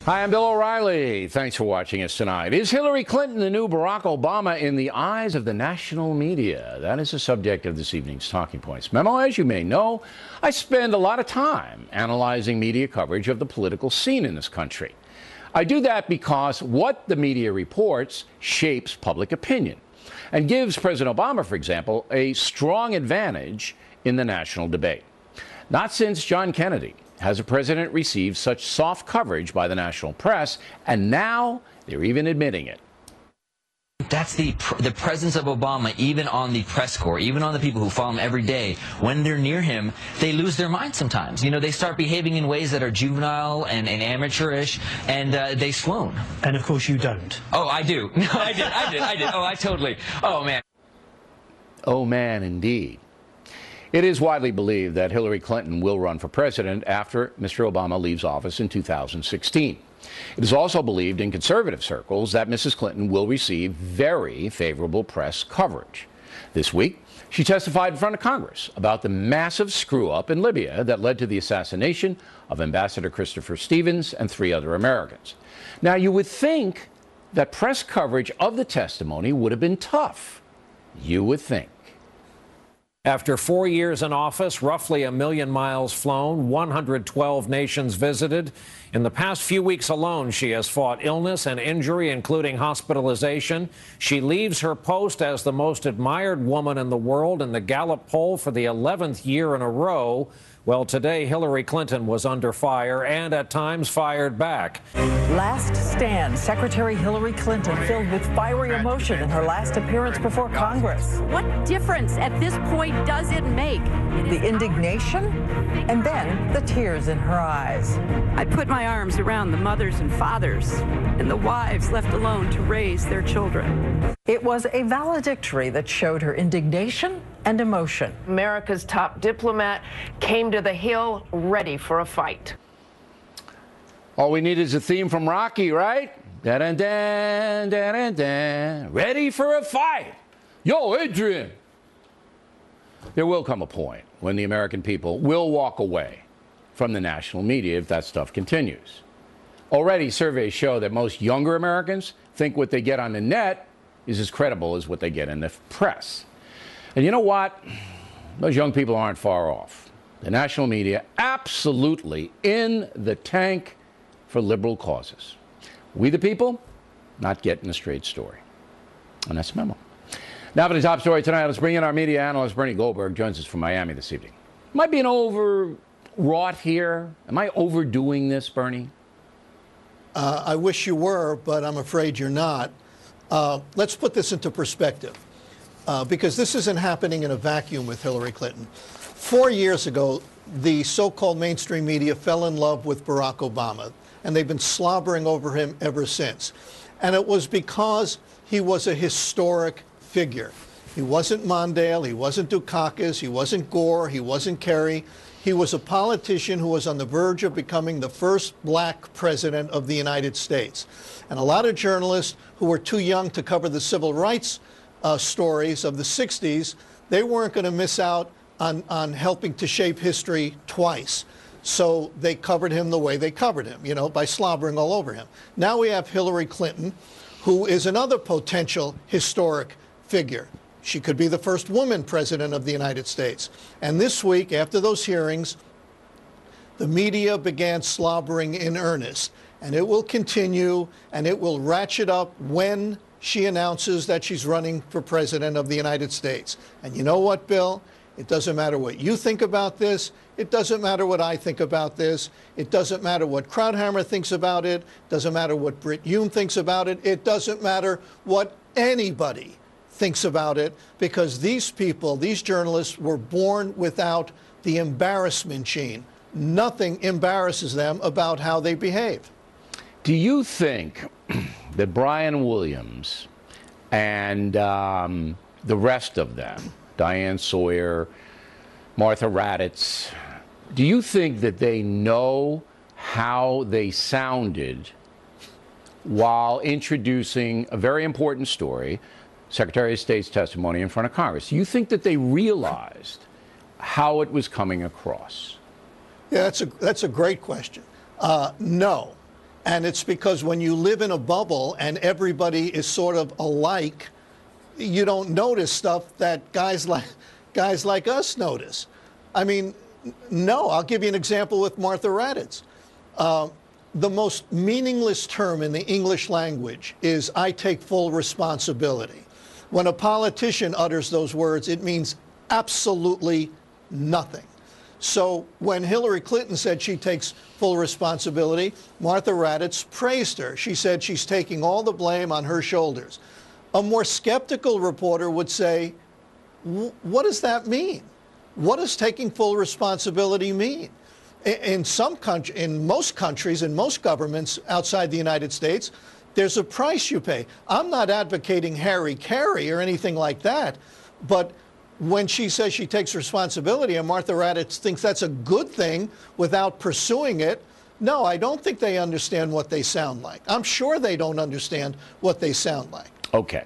Hi, I'm Bill O'Reilly. Thanks for watching us tonight. Is Hillary Clinton the new Barack Obama in the eyes of the national media? That is the subject of this evening's Talking Points memo. As you may know, I spend a lot of time analyzing media coverage of the political scene in this country. I do that because what the media reports shapes public opinion and gives President Obama, for example, a strong advantage in the national debate. Not since John Kennedy has a president received such soft coverage by the national press, and now they're even admitting it. That's the presence of Obama, even on the press corps, even on the people who follow him every day. When they're near him, they lose their mind sometimes. You know, they start behaving in ways that are juvenile and amateurish, and they swoon. And of course you don't. Oh, I do. No, I did. Oh, I totally. Oh, man. Oh, man, indeed. It is widely believed that Hillary Clinton will run for president after Mr. Obama leaves office in 2016. It is also believed in conservative circles that Mrs. Clinton will receive very favorable press coverage. This week, she testified in front of Congress about the massive screw-up in Libya that led to the assassination of Ambassador Christopher Stevens and 3 other Americans. Now, you would think that press coverage of the testimony would have been tough. You would think. After 4 years in office, roughly 1 million miles flown, 112 nations visited. In the past few weeks alone, she has fought illness and injury, including hospitalization. She leaves her post as the most admired woman in the world in the Gallup poll for the 11th year in a row. Well, today, Hillary Clinton was under fire and at times fired back. Last stand, Secretary Hillary Clinton filled with fiery emotion in her last appearance before Congress. What difference at this point does it make? The indignation and then the tears in her eyes. I put my arms around the mothers and fathers and the wives left alone to raise their children. It was a valedictory that showed her indignation and emotion. America's top diplomat came to the Hill ready for a fight. All we need is a theme from Rocky, right? Da-dun-dun, da-dun-dun. Ready for a fight. Yo, Adrian. There will come a point when the American people will walk away from the national media if that stuff continues. Already, surveys show that most younger Americans think what they get on the net is as credible as what they get in the press. And you know what? Those young people aren't far off. The national media absolutely in the tank for liberal causes. We the people, not getting a straight story. And that's the memo. Now for the top story tonight, let's bring in our media analyst, Bernie Goldberg, joins us from Miami this evening. Am I being overwrought here? Am I overdoing this, Bernie? I wish you were, but I'm afraid you're not. Let's put this into perspective, because this isn't happening in a vacuum with Hillary Clinton. 4 years ago, the so-called mainstream media fell in love with Barack Obama, and they've been slobbering over him ever since. And it was because he was a historic figure. He wasn't Mondale, he wasn't Dukakis, he wasn't Gore, he wasn't Kerry. He was a politician who was on the verge of becoming the first black president of the United States. And a lot of journalists who were too young to cover the civil rights stories of the 60s, they weren't going to miss out on helping to shape history twice. So they covered him the way they covered him, you know, by slobbering all over him. Now we have Hillary Clinton, who is another potential historic figure. She could be the first woman president of the United States. And this week, after those hearings, the media began slobbering in earnest. And it will continue, and it will ratchet up when she announces that she's running for president of the United States. And you know what, Bill? It doesn't matter what you think about this. It doesn't matter what I think about this. It doesn't matter what Krauthammer thinks about it. It doesn't matter what Brit Hume thinks about it. It doesn't matter what anybody thinks about it, because these people, these journalists, were born without the embarrassment gene. Nothing embarrasses them about how they behave. Do you think that Brian Williams and the rest of them, Diane Sawyer, Martha Raddatz, do you think that they know how they sounded while introducing a very important story, Secretary of State's testimony in front of Congress? Do you think that they realized how it was coming across? Yeah, that's a great question. No. And it's because when you live in a bubble and everybody is sort of alike, you don't notice stuff that guys like us notice. I mean, no, I'll give you an example with Martha Raddatz. The most meaningless term in the English language is "I take full responsibility." When a politician utters those words, it means absolutely nothing. So when Hillary Clinton said she takes full responsibility, Martha Raddatz praised her. She said she's taking all the blame on her shoulders. A more skeptical reporter would say, what does that mean? What does taking full responsibility mean? In most countries, in most governments outside the United States, there's a price you pay. I'm not advocating Harry Carey or anything like that, but when she says she takes responsibility and Martha Raddatz thinks that's a good thing without pursuing it, no, I don't think they understand what they sound like. I'm sure they don't understand what they sound like. Okay.